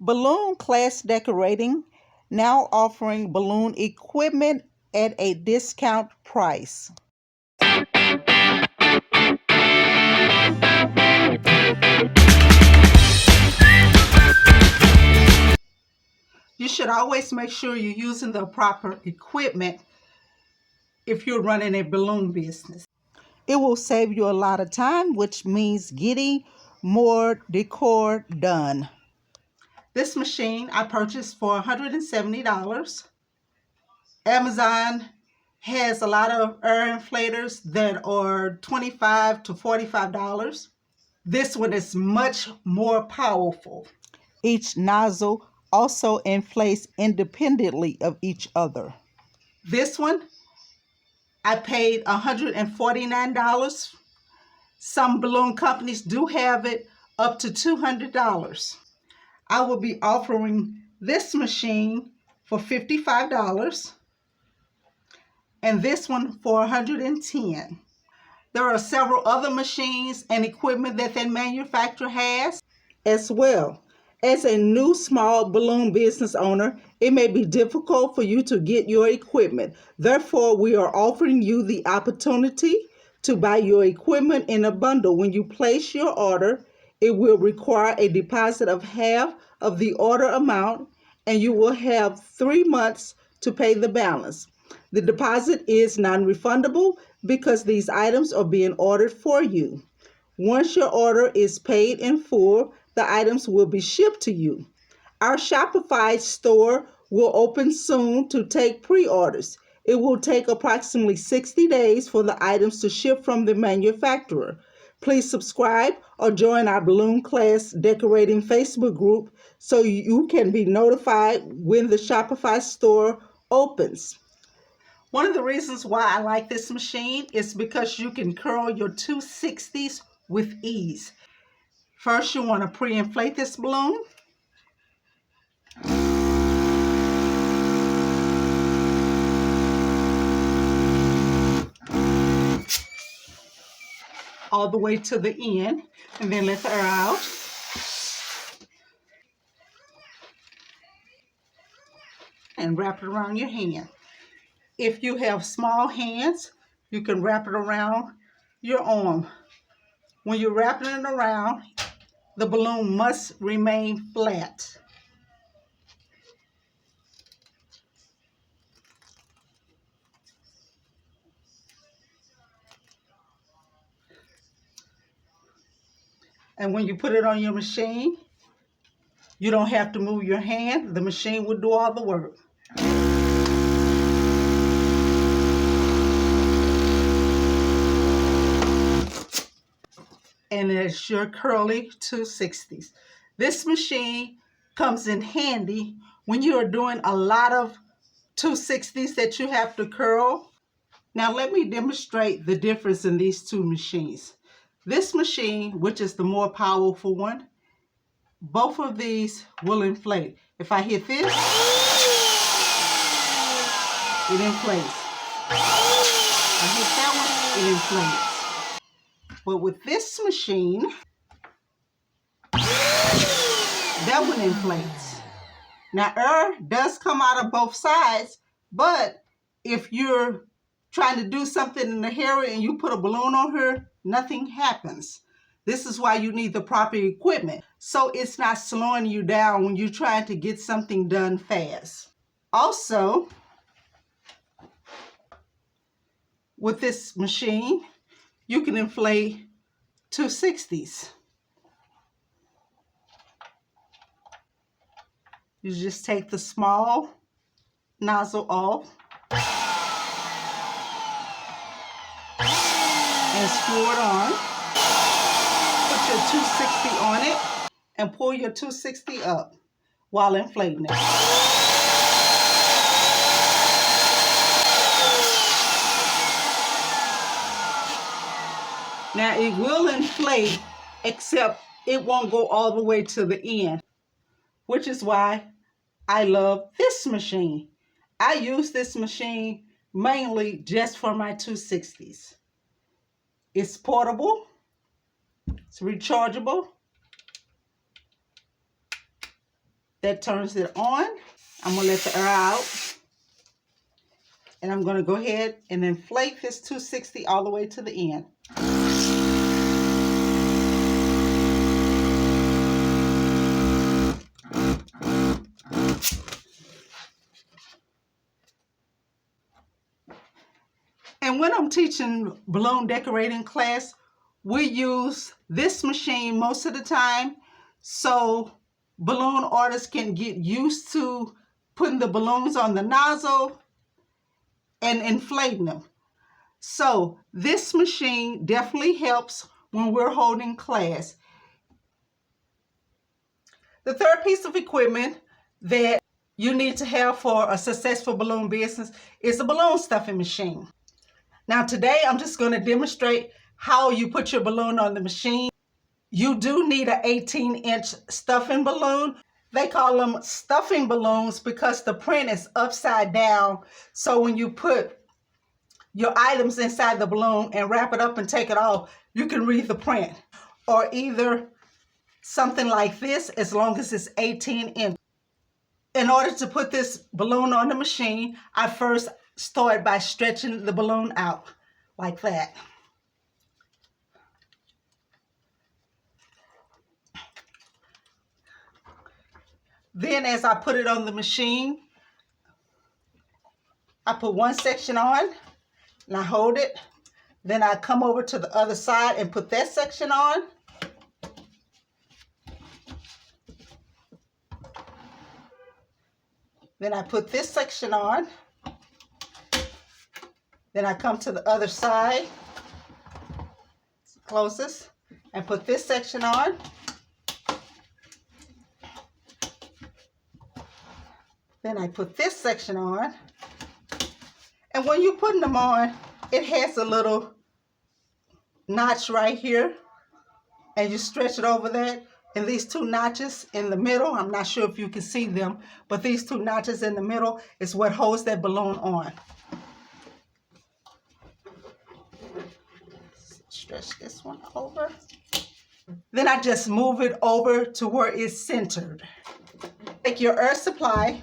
Balloon Class Decorating, now offering balloon equipment at a discount price. You should always make sure you're using the proper equipment if you're running a balloon business. It will save you a lot of time, which means getting more decor done. This machine I purchased for $170. Amazon has a lot of air inflators that are $25 to $45. This one is much more powerful. Each nozzle also inflates independently of each other. This one, I paid $149. Some balloon companies do have it up to $200. I will be offering this machine for $55 and this one for $110. There are several other machines and equipment that the manufacturer has as well. As a new small balloon business owner, it may be difficult for you to get your equipment. Therefore, we are offering you the opportunity to buy your equipment in a bundle. When you place your order, it will require a deposit of half of the order amount, and you will have 3 months to pay the balance. The deposit is non-refundable because these items are being ordered for you. Once your order is paid in full, the items will be shipped to you. Our Shopify store will open soon to take pre-orders. It will take approximately 60 days for the items to ship from the manufacturer. Please subscribe or join our Balloon Class Decorating Facebook group so you can be notified when the Shopify store opens. One of the reasons why I like this machine is because you can curl your 260s with ease. First, you want to pre-inflate this balloon. All the way to the end, and then let the air out. And wrap it around your hand. If you have small hands, you can wrap it around your arm. When you're wrapping it around, the balloon must remain flat. And when you put it on your machine, you don't have to move your hand. The machine will do all the work. And it's your curly 260s. This machine comes in handy when you are doing a lot of 260s that you have to curl. Now let me demonstrate the difference in these two machines. This machine, which is the more powerful one, both of these will inflate. If I hit this, it inflates. If I hit that one, it inflates. But with this machine, that one inflates. Now air does come out of both sides, but if you're trying to do something in the hair and you put a balloon on her, nothing happens. This is why you need the proper equipment, so it's not slowing you down when you're trying to get something done fast. Also, with this machine, you can inflate 260s. You just take the small nozzle off and screw it on. Put your 260 on it and pull your 260 up while inflating it. Now it will inflate, except it won't go all the way to the end, which is why I love this machine. I use this machine mainly just for my 260s. It's portable, it's rechargeable, That turns it on. I'm going to let the air out. And I'm going to go ahead and inflate this 260 all the way to the end. And when I'm teaching balloon decorating class, we use this machine most of the time so balloon artists can get used to putting the balloons on the nozzle and inflating them. So this machine definitely helps when we're holding class. The third piece of equipment that you need to have for a successful balloon business is a balloon stuffing machine. Now today I'm just going to demonstrate how you put your balloon on the machine. You do need an 18-inch stuffing balloon. They call them stuffing balloons because the print is upside down. So when you put your items inside the balloon and wrap it up and take it off, you can read the print. Or either something like this, as long as it's 18 inches. In order to put this balloon on the machine, I first start by stretching the balloon out like that. Then as I put it on the machine, I put one section on and I hold it. Then I come over to the other side and put that section on. Then I put this section on. Then I come to the other side, closest, and put this section on. Then I put this section on. And when you're putting them on, it has a little notch right here. And you stretch it over that. And these two notches in the middle, I'm not sure if you can see them, but these two notches in the middle is what holds that balloon on. Stretch this one over. Then I just move it over to where it's centered. Take your air supply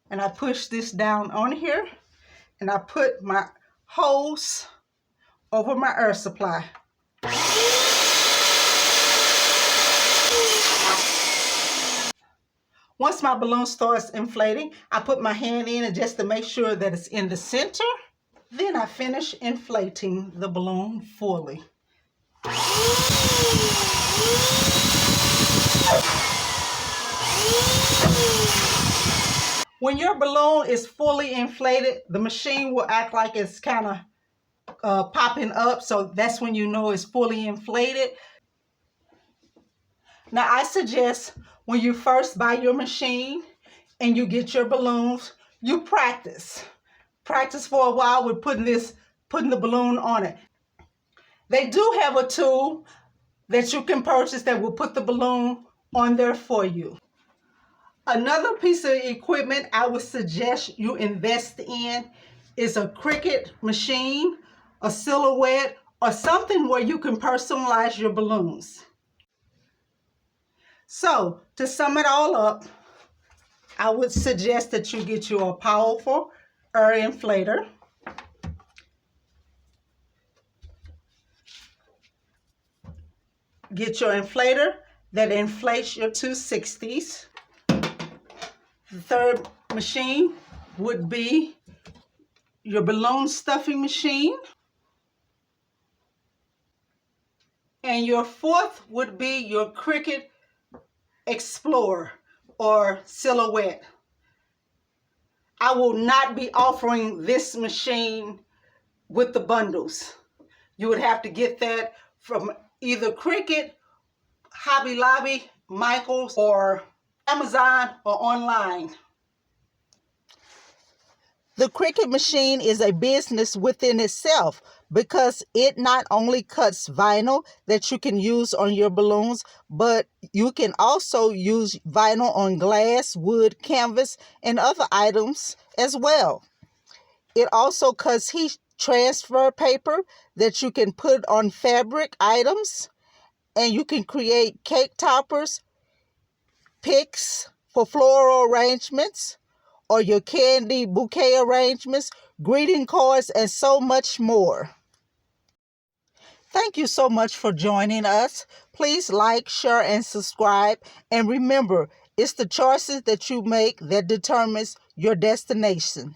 and I push this down on here and I put my hose over my air supply. Once my balloon starts inflating, I put my hand in just to make sure that it's in the center. Then I finish inflating the balloon fully. When your balloon is fully inflated, the machine will act like it's kind of popping up, so that's when you know it's fully inflated. Now I suggest when you first buy your machine and you get your balloons, you practice. Practice for a while with putting the balloon on it. They do have a tool that you can purchase that will put the balloon on there for you. Another piece of equipment I would suggest you invest in is a Cricut machine, a silhouette, or something where you can personalize your balloons. So, to sum it all up, I would suggest that you get you a powerful air inflator. Get your inflator that inflates your 260s. The third machine would be your balloon stuffing machine. And your fourth would be your Cricut Explorer or silhouette. I will not be offering this machine with the bundles. You would have to get that from either Cricut, Hobby Lobby, Michaels, or Amazon, or online. The Cricut machine is a business within itself because it not only cuts vinyl that you can use on your balloons, but you can also use vinyl on glass, wood, canvas, and other items as well. It also cuts heat transfer paper that you can put on fabric items and you can create cake toppers, picks for floral arrangements, or your candy bouquet arrangements, greeting cards, and so much more. Thank you so much for joining us. Please like, share, and subscribe. And remember, it's the choices that you make that determines your destination.